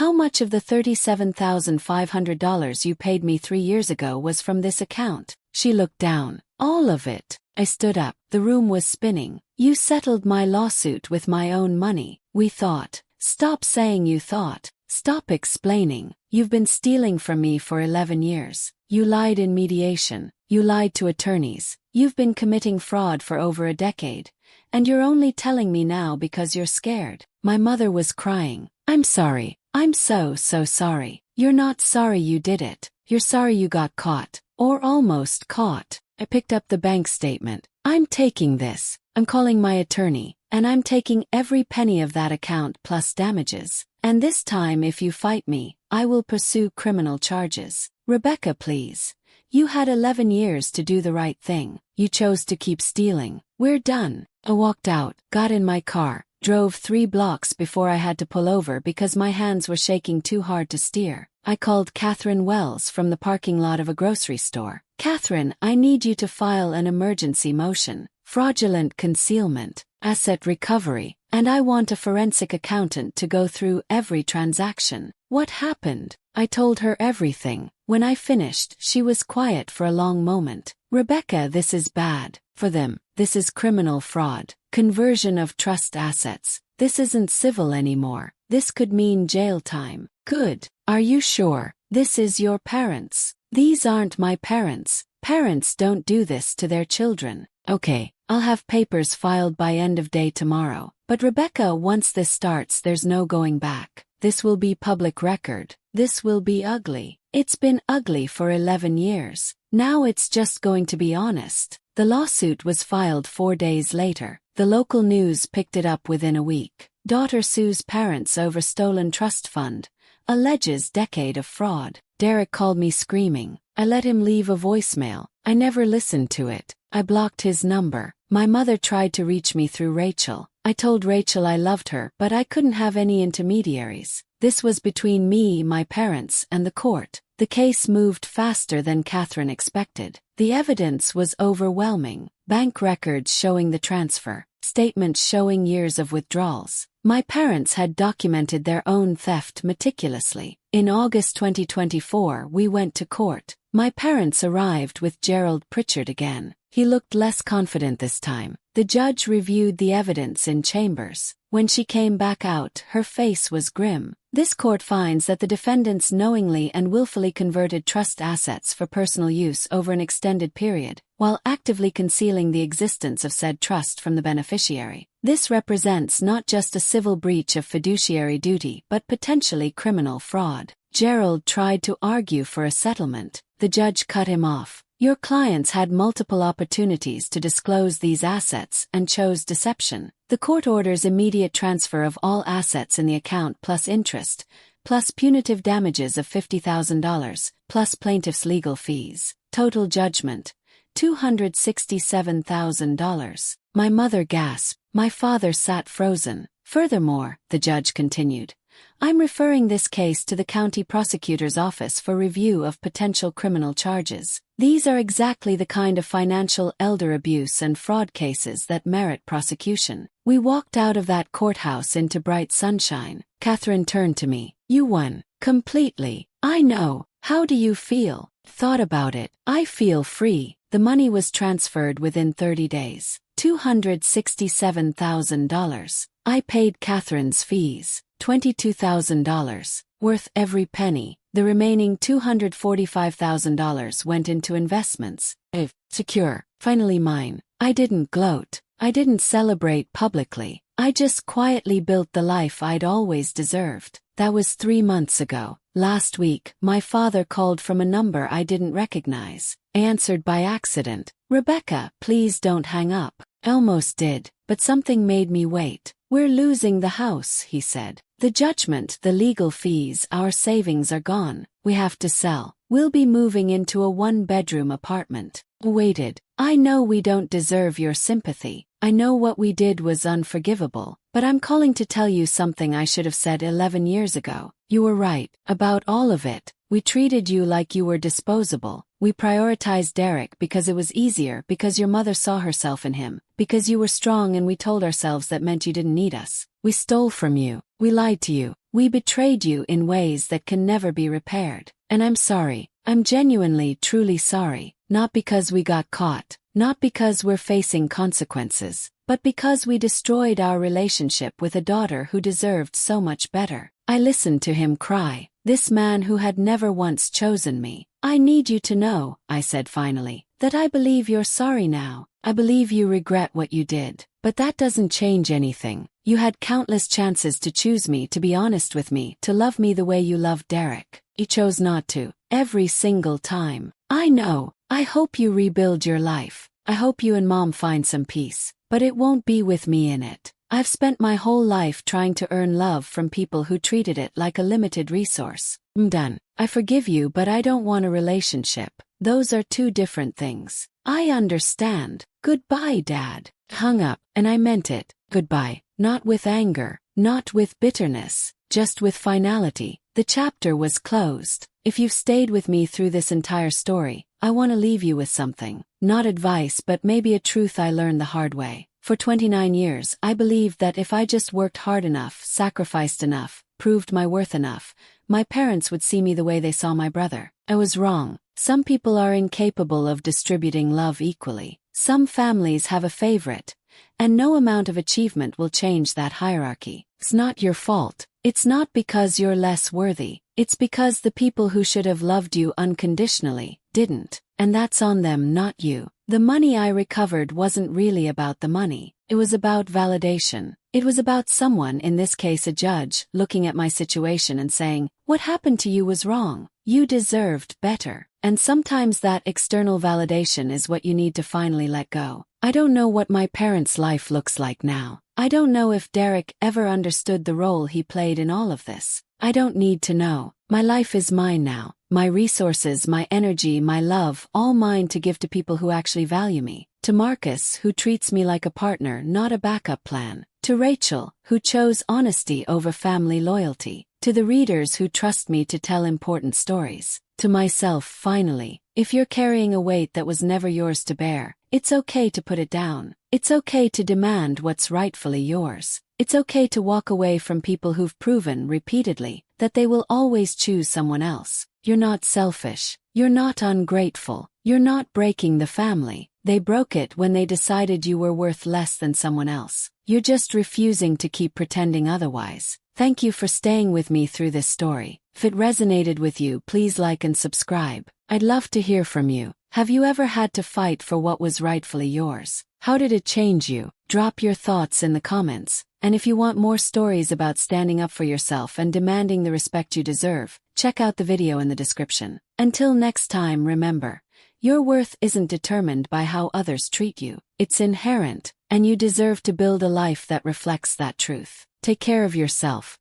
How much of the $37,500 you paid me 3 years ago was from this account?" She looked down. "All of it." I stood up. The room was spinning. "You settled my lawsuit with my own money. We thought." "Stop saying you thought. Stop explaining. You've been stealing from me for 11 years. You lied in mediation. You lied to attorneys. You've been committing fraud for over a decade. And you're only telling me now because you're scared." My mother was crying. "I'm sorry. I'm so sorry." "You're not sorry you did it. You're sorry you got caught. Or almost caught." I picked up the bank statement. "I'm taking this. I'm calling my attorney. And I'm taking every penny of that account plus damages. And this time if you fight me, I will pursue criminal charges. Rebecca, please. You had 11 years to do the right thing. You chose to keep stealing. We're done." I walked out, got in my car, drove 3 blocks before I had to pull over because my hands were shaking too hard to steer. I called Catherine Wells from the parking lot of a grocery store. "Catherine, I need you to file an emergency motion. Fraudulent concealment, asset recovery, and I want a forensic accountant to go through every transaction." "What happened?" I told her everything. When I finished, she was quiet for a long moment. "Rebecca, this is bad. For them, this is criminal fraud. Conversion of trust assets. This isn't civil anymore. This could mean jail time." "Good. Are you sure? This is your parents." "These aren't my parents. Parents don't do this to their children." "Okay, I'll have papers filed by end of day tomorrow. But Rebecca, once this starts, there's no going back. This will be public record. This will be ugly. It's been ugly for 11 years. Now it's just going to be honest." The lawsuit was filed 4 days later. The local news picked it up within a week. "Daughter sues parents over stolen trust fund. alleges decade of fraud. Derek called me screaming. I let him leave a voicemail. I never listened to it. I blocked his number. My mother tried to reach me through Rachel. I told Rachel I loved her, but I couldn't have any intermediaries. This was between me, my parents, and the court. The case moved faster than Catherine expected. The evidence was overwhelming. Bank records showing the transfer, statements showing years of withdrawals. My parents had documented their own theft meticulously. In August 2024, we went to court. My parents arrived with Gerald Pritchard again. He looked less confident this time. The judge reviewed the evidence in chambers. When she came back out, her face was grim. This court finds that the defendants knowingly and willfully converted trust assets for personal use over an extended period, while actively concealing the existence of said trust from the beneficiary. This represents not just a civil breach of fiduciary duty but potentially criminal fraud. Gerald tried to argue for a settlement. The judge cut him off. Your clients had multiple opportunities to disclose these assets and chose deception. The court orders immediate transfer of all assets in the account plus interest, plus punitive damages of $50,000, plus plaintiff's legal fees. Total judgment, $267,000. My mother gasped. My father sat frozen. Furthermore, the judge continued, I'm referring this case to the county prosecutor's office for review of potential criminal charges. These are exactly the kind of financial elder abuse and fraud cases that merit prosecution. We walked out of that courthouse into bright sunshine. Catherine turned to me. You won. Completely. I know. How do you feel? Thought about it. I feel free. The money was transferred within 30 days. $267,000. I paid Catherine's fees. $22,000, worth every penny. The remaining $245,000 went into investments. If secure, finally mine. I didn't gloat. I didn't celebrate publicly. I just quietly built the life I'd always deserved. That was 3 months ago. Last week, my father called from a number I didn't recognize. I answered by accident. Rebecca, please don't hang up. I almost did, but something made me wait. We're losing the house, he said. The judgment, the legal fees, our savings are gone. We have to sell. We'll be moving into a 1-bedroom apartment. Waited. I know we don't deserve your sympathy. I know what we did was unforgivable, but I'm calling to tell you something I should have said 11 years ago. You were right about all of it. We treated you like you were disposable. We prioritized Derek because it was easier, because your mother saw herself in him, because you were strong, and we told ourselves that meant you didn't need us. We stole from you. We lied to you. We betrayed you in ways that can never be repaired. And I'm sorry. I'm genuinely, truly sorry. Not because we got caught. Not because we're facing consequences. But because we destroyed our relationship with a daughter who deserved so much better. I listened to him cry. This man who had never once chosen me. I need you to know, I said finally, that I believe you're sorry now. I believe you regret what you did. But that doesn't change anything. You had countless chances to choose me, to be honest with me, to love me the way you loved Derek. You chose not to. Every single time. I know. I hope you rebuild your life. I hope you and Mom find some peace. But it won't be with me in it. I've spent my whole life trying to earn love from people who treated it like a limited resource. I'm done. I forgive you, but I don't want a relationship. Those are two different things. I understand. Goodbye, Dad. Hung up, and I meant it. Goodbye. Not with anger, not with bitterness, just with finality. The chapter was closed. If you've stayed with me through this entire story, I want to leave you with something. Not advice, but maybe a truth I learned the hard way. For 29 years, I believed that if I just worked hard enough, sacrificed enough, proved my worth enough, my parents would see me the way they saw my brother. I was wrong. Some people are incapable of distributing love equally. Some families have a favorite, and no amount of achievement will change that hierarchy. It's not your fault. It's not because you're less worthy. It's because the people who should have loved you unconditionally didn't. And that's on them, not you. The money I recovered wasn't really about the money. It was about validation. It was about someone, in this case a judge, looking at my situation and saying, what happened to you was wrong. You deserved better. And sometimes that external validation is what you need to finally let go. I don't know what my parents' life looks like now. I don't know if Derek ever understood the role he played in all of this. I don't need to know. My life is mine now. My resources, my energy, my love, all mine to give to people who actually value me. To Marcus, who treats me like a partner, not a backup plan. To Rachel, who chose honesty over family loyalty. To the readers who trust me to tell important stories. To myself, finally, if you're carrying a weight that was never yours to bear, it's okay to put it down. It's okay to demand what's rightfully yours. It's okay to walk away from people who've proven repeatedly that they will always choose someone else. You're not selfish. You're not ungrateful. You're not breaking the family. They broke it when they decided you were worth less than someone else. You're just refusing to keep pretending otherwise. Thank you for staying with me through this story. If it resonated with you, please like and subscribe. I'd love to hear from you. Have you ever had to fight for what was rightfully yours? How did it change you? Drop your thoughts in the comments. And if you want more stories about standing up for yourself and demanding the respect you deserve, check out the video in the description. Until next time, remember, your worth isn't determined by how others treat you. It's inherent, and you deserve to build a life that reflects that truth. Take care of yourself,